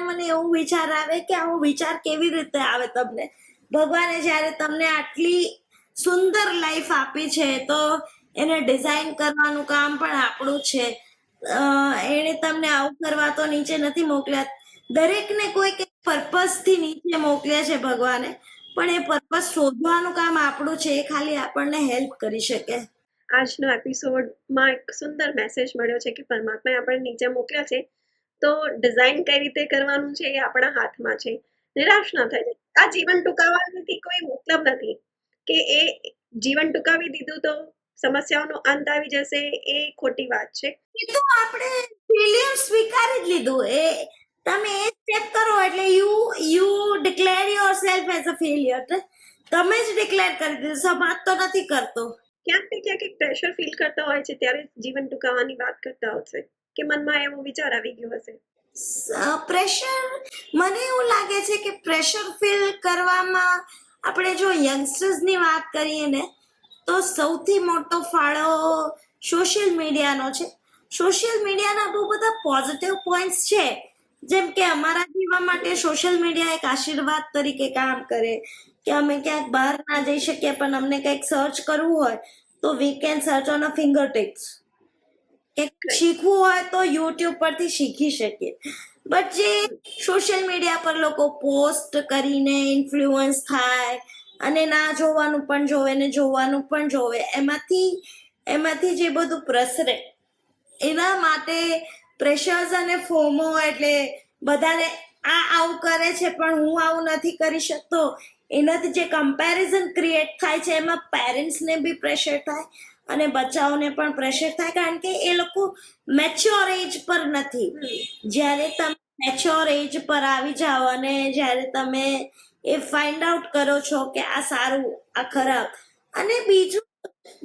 મને એવું વિચાર આવે કે આવો વિચાર કેવી રીતે આવે તમને? ભગવાને જ્યારે તમને આટલી સુંદર લાઈફ આપી છે તો એને ડિઝાઇન કરવાનું કામ પણ આપણું છે. એણે તમને આવું કરવા તો નીચે નથી મોકલ્યા. દરેકને કોઈક પર્પસ થી નીચે મોકલ્યા છે ભગવાને, પણ એ પર્પસ શોધવાનું કામ આપણું છે. એ ખાલી આપણને હેલ્પ કરી શકે. આજનો એપિસોડમાં એક સુંદર મેસેજ મળ્યો છે કે પરમાત્માએ આપણને નીચે મોકલ્યા છે તો ડિઝાઇન કઈ રીતે કરવાનું છે એ આપણા હાથમાં છે. નિરાશ ના થાય. આ જીવન ટૂંકાવવાથી કોઈ મતલબ નથી કે એ જીવન ટૂંકાવી દીધું તો સમસ્યાઓનો અંત આવી જશે, એ ખોટી વાત છે. એ તો આપણે ફેલિયર સ્વીકારી જ લીધું. એ તમે એ સ્ટેપ કરો એટલે you declare yourself as a failure. તમે જ ડિક્લેર કરી દીધું, સમાજ તો નથી કરતો. ક્યાંક ને ક્યાંક એક પ્રેશર ફીલ કરતા હોય છે ત્યારે જીવન ટૂંકાવવાની વાત કરતા હશે કે મનમાં એવો વિચાર આવી ગયો હશે. પ્રેશર, મને એવું લાગે છે કે પ્રેશર ફીલ કરવામાં આપણે જો યંગસ્ટર્સની વાત કરીએ ને તો સૌથી મોટો ફાળો સોશિયલ મીડિયાનો છે. સોશિયલ મીડિયાના બહુ બધા પોઝિટિવ પોઈન્ટ્સ છે, જેમ કે અમારા જીવન માટે સોશિયલ મીડિયા એક આશીર્વાદ તરીકે કામ કરે કે અમે ક્યાંક બહાર ના જઈ શકીએ પણ અમને કંઈક સર્ચ કરવું હોય તો we can search on a finger tips. કે શીખવું હોય તો યુટ્યુબ પરથી શીખી શકીએ. બટ જે સોશિયલ મીડિયા પર લોકો પોસ્ટ કરીને ઇન્ફ્લુઅન્સ થાય અને ના જોવાનું પણ જોવે ને જોવાનું પણ જોવે, એમાંથી જે બધું પ્રસરે, એના માટે પ્રેશર્સ અને ફોમો, એટલે બધાને આ આવું કરે છે પણ હું આવું નથી કરી શકતો, એનાથી જે કમ્પેરિઝન ક્રિએટ થાય છે એમાં પેરેન્ટ્સને બી પ્રેશર થાય અને બચ્ચાઓને પણ પ્રેશર થાય, કારણ કે એ લોકો મેચ્યોર એજ પર નથી. જ્યારે તમે મેચ્યોર એજ પર આવી જાઓ અને જ્યારે તમે એ ફાઇન્ડ આઉટ કરો છો કે આ સારું આ ખરાબ. અને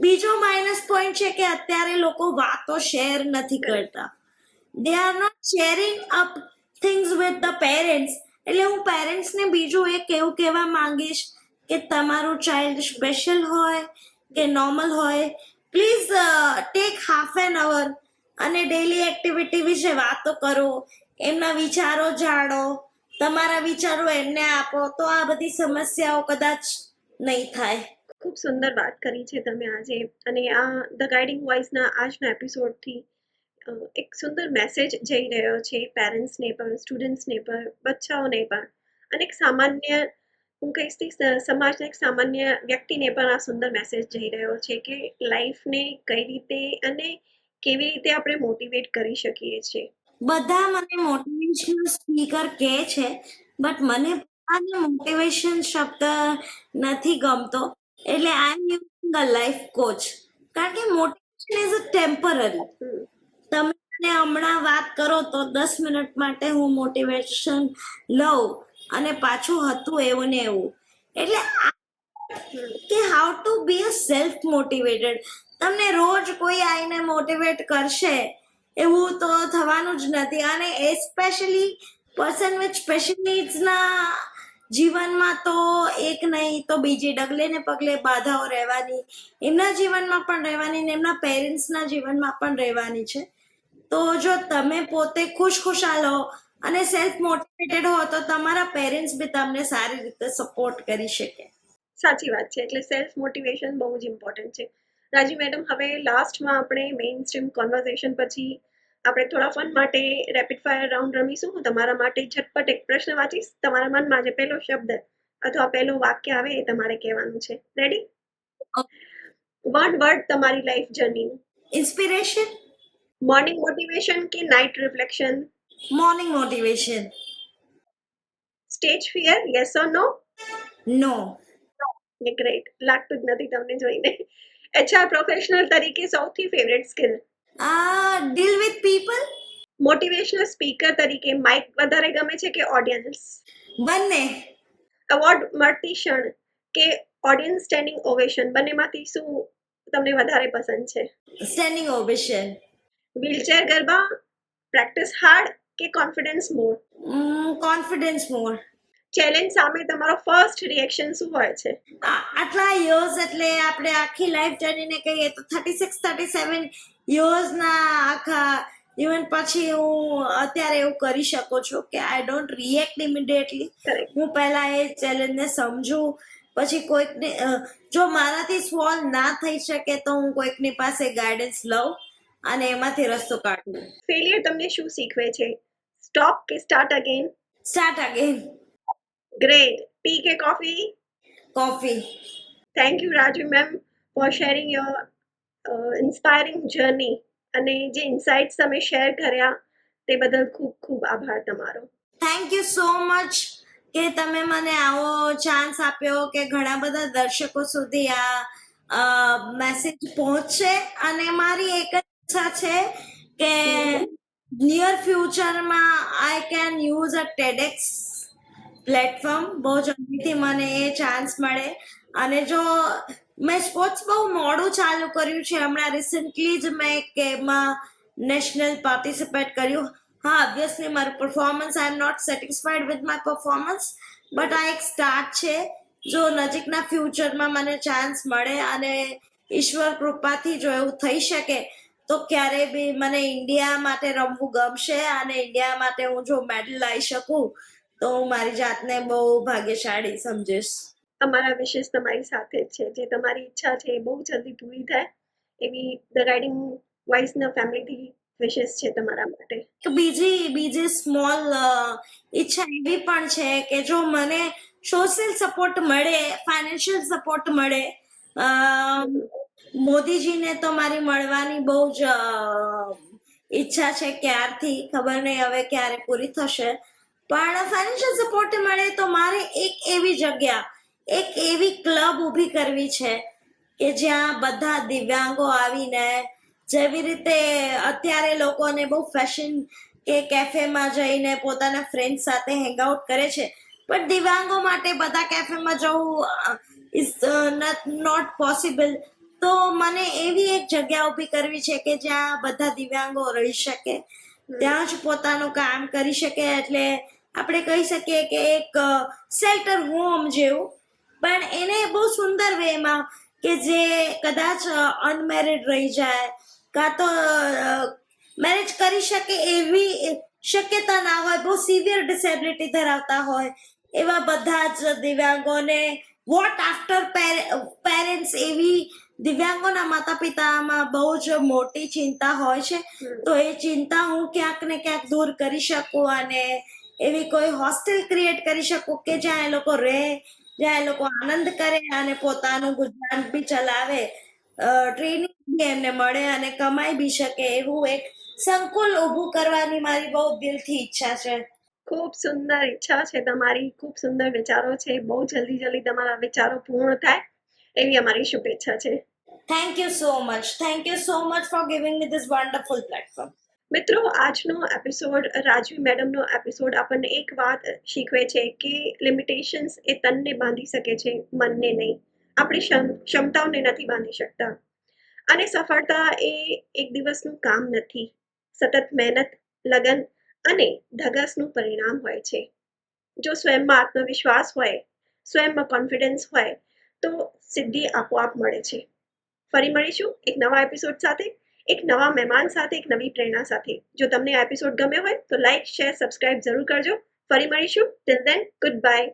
બીજો માઇનસ પોઈન્ટ છે કે અત્યારે લોકો વાતો શેર નથી કરતા. They are not sharing up things with the parents. એટલે હું પેરેન્ટ્સને બીજું એક એવું કહેવા માંગીશ કે તમારું ચાઇલ્ડ સ્પેશિયલ હોય કે નોર્મલ હોય, please take half an hour અને ડેલી એક્ટિવિટી વિશે વાતો કરો, એમના વિચારો જાણો, તમારા વિચારો એમને આપો તો આ બધી સમસ્યાઓ કદાચ નહીં થાય. ખૂબ સુંદર વાત કરી છે તમે આજે, અને આ ધ ગાઈડિંગ વોઇસના આજના એપિસોડથી એક સુંદર મેસેજ જઈ રહ્યો છે પેરેન્ટ્સને પણ, સ્ટુડન્ટ્સને પણ, બચ્ચાઓને પણ, અને એક સામાન્ય, હું કહીશ સમાજના એક સામાન્ય વ્યક્તિને પણ આ સુંદર મેસેજ જઈ રહ્યો છે કે લાઈફને કઈ રીતે અને કેવી રીતે આપણે મોટિવેટ કરી શકીએ છીએ. બધા મને મોટિવેશનલ સ્પીકર કહે છે, બટ મને મોટિવેશન શબ્દ નથી ગમતો. એટલે આઈ એમ યુઝિંગ અ લાઈફ કોચ, કારણ કે મોટિવેશન ઇઝ અ ટેમ્પરરી. તમે મને હમણાં વાત કરો તો 10 મિનિટ માટે હું મોટિવેશન લઉં અને પાછું હતું એવું ને એવું. એટલે કે how to be a self motivated. તમને રોજ કોઈ આવીને મોટિવેટ કરશે એવું તો થવાનું જ નથી. અને એસ્પેશિયલી પર્સન વિથ સ્પેશિયલ નીડ્સના જીવનમાં તો એક નહીં તો બીજી ડગલે ને પગલે બાધાઓ રહેવાની, એમના જીવનમાં પણ રહેવાની ને એમના પેરેન્ટ્સના જીવનમાં પણ રહેવાની છે. તો જો તમે પોતે ખુશખુશાલ હો અને સેલ્ફ મોટિવેટેડ હો તો તમારા પેરેન્ટ્સ બી તમને સારી રીતે સપોર્ટ કરી શકે. સાચી વાત છે. એટલે સેલ્ફ મોટિવેશન બહુ જ ઇમ્પોર્ટન્ટ છે. રાજી મેડમ, હવે લાસ્ટમાં આપણે મેઇન સ્ટ્રીમ કોન્વર્ઝેશન પછી આપણે થોડા ફન માટે રેપિડ ફાયર રાઉન્ડ રમીશું. હું તમારા માટે ઝટપટ એક પ્રશ્ન વાંચીશ. તમારા મનમાં જે પહેલો શબ્દ અથવા પહેલું વાક્ય આવે એ તમારે કહેવાનું છે. રેડી? વન વર્ડ તમારી life journey. Inspiration. Morning motivation કે night reflection? Morning motivation. Stage fear, yes or no? No. Great, લાગતું જ નથી તમને જોઈને. HR પ્રોફેશનલ તરીકે સૌથી favourite skill? Deal with people. Motivational speaker તરીકે માઇક વધારે ગમે છે કે ઓડિયન્સ? બંને. અવોર્ડ મળતી ક્ષણ કે ઓડિયન્સ સ્ટેન્ડિંગ ઓવેશન, બંનેમાંથી શું તમને વધારે પસંદ છે? Standing ovation. Wheelchair garba, practice hard કે કોન્ફિડન્સ મોર? કોન્ફિડન્સ મોર. ચેલેન્જ સામે તમારો ફર્સ્ટ રિએક્શન શું હોય છે? આટલા યર્સ એટલે આપણે આખી લાઈફ જર્નીને કહીએ તો 36-37 યર્સના આખા ઇવન પછી હું અત્યારે એવું કરી શકું છું કે I don't react immediately. Correct. હું પહેલા એ ચેલેન્જને સમજું, પછી કોઈકને જો મારાથી સોલ્વ ના થઈ શકે તો હું કોઈકની પાસે ગાઈડન્સ લઉં અને એમાંથી રસ્તો કાઢું. ફેલિયર તમને શું શીખવે છે? સ્ટોપ કે start again? Start again. Great. Tea કે coffee? Coffee. Thank you Raju ma'am for sharing your inspiring journey, અને જે ઇન્સાઇટ્સ તમે શેર કર્યા તે બદલ ખૂબ ખૂબ આભાર તમારો. થેન્ક યુ સો મચ કે તમે મને આવો ચાન્સ આપ્યો કે ઘણા બધા દર્શકો સુધી આ મેસેજ પહોંચશે. અને મારી એક જ ઈચ્છા છે કે નિયર ફ્યુચરમાં I can use a ટેડેક્સ platform. બહુ જલ્દીથી મને એ ચાન્સ મળે. અને જો મેં સ્પોર્ટ્સ બહુ મોડું ચાલુ કર્યું છે, હમણાં રિસેન્ટલી જ મેં કેમાં નેશનલ પાર્ટિસિપેટ કર્યું. હા, ઓબ્વિયસલી મારું performance, I am not satisfied with my performance, but આ એક સ્ટાર્ટ છે. જો નજીકના ફ્યુચરમાં મને ચાન્સ મળે અને ઈશ્વર કૃપાથી જો એવું થઈ શકે તો ક્યારે બી મને ઇન્ડિયા માટે રમવું ગમશે. અને ઇન્ડિયા માટે હું જો મેડલ લાવી શકું તો હું મારી જાતને બહુ ભાગ્યશાળી સમજીશ. અમારા વિશેષ તમારી સાથે જ છે. જે તમારી ઈચ્છા છે એ બહુ જલ્દી પૂરી થાય એવી ધ રાઇડિંગ વોઇસના ફેમિલીથી વિશેષ છે તમારા માટે. બીજી સ્મોલ ઈચ્છા એવી પણ છે કે જો મને સોશિયલ સપોર્ટ મળે, ફાઇનાન્શિયલ સપોર્ટ મળે. મોદીજીને તો મારી મળવાની બહુ જ ઈચ્છા છે ક્યારથી, ખબર નહીં હવે ક્યારે પૂરી થશે. પણ ફાઇનાન્શિયલ સપોર્ટ મળે તો મારે એક એવી જગ્યા, એક એવી ક્લબ ઊભી કરવી છે કે જ્યાં બધા દિવ્યાંગો આવીને, જેવી રીતે અત્યારે લોકોને બહુ ફેશન કે કેફેમાં જઈને પોતાના ફ્રેન્ડ સાથે હેંગઆઉટ કરે છે, પણ દિવ્યાંગો માટે બધા કેફેમાં જવું ઇઝ નોટ પોસિબલ. તો મને એવી એક જગ્યા ઊભી કરવી છે કે જ્યાં બધા દિવ્યાંગો રહી શકે, ત્યાં જ પોતાનું કામ કરી શકે. એટલે આપણે કહી શકીએ કે એક શેલ્ટર હોમ જેવું, પણ એને બહુ સુંદર વેમાં કે જે કદાચ અનમેરિડ રહી જાય કાં તો મેરેજ કરી શકે એવી શક્યતા ના હોય, બહુ સિવિયર ડિસેબિલિટી ધરાવતા હોય એવા બધા જ દિવ્યાંગોને વોટ આફ્ટર પેરેન્ટ્સ, એવી દિવ્યાંગોના માતા પિતામાં બહુ જ મોટી ચિંતા હોય છે. તો એ ચિંતા હું ક્યાંક ને ક્યાંક દૂર કરી શકું અને એવી કોઈ હોસ્ટેલ ક્રિએટ કરી શકું કે જ્યાં એ લોકો રહે, જ્યાં એ લોકો આનંદ કરે અને પોતાનું ગુજરાન બી ચલાવે, ટ્રેનિંગ બી એમને મળે અને કમાઈ બી શકે. એવું એક સંકુલ ઊભું કરવાની મારી બહુ દિલથી ઈચ્છા છે. ખૂબ સુંદર ઈચ્છા છે તમારી, ખૂબ સુંદર વિચારો છે. બહુ જલ્દી તમારા વિચારો પૂર્ણ થાય એવી અમારી શુભેચ્છા છે. Thank you so much. Thank you so much for giving me this wonderful platform. મિત્રો, આજનો એપિસોડ, રાજવી મેડમનો એપિસોડ આપણને એક વાત શીખવે છે કે લિમિટેશન્સ એ તનને બાંધી શકે છે, મનને નહીં. આપણી ક્ષમતાઓને નથી બાંધી શકતા. અને સફળતા એ એક દિવસનું કામ નથી. સતત મહેનત, લગન અને ધગશનું પરિણામ હોય છે. જો સ્વયંમાં આત્મવિશ્વાસ હોય, સ્વયંમાં કોન્ફિડન્સ હોય, તો સિદ્ધિ આપોઆપ મળે છે. ફરી મળીશું એક નવા એપિસોડ સાથે, એક નવા મહેમાન સાથે, એક નવી પ્રેરણા સાથે. જો તમને આ એપિસોડ ગમ્યો હોય તો લાઈક, શેર, સબસ્ક્રાઇબ જરૂર કરજો. ફરી મળીશું. Till then, good bye.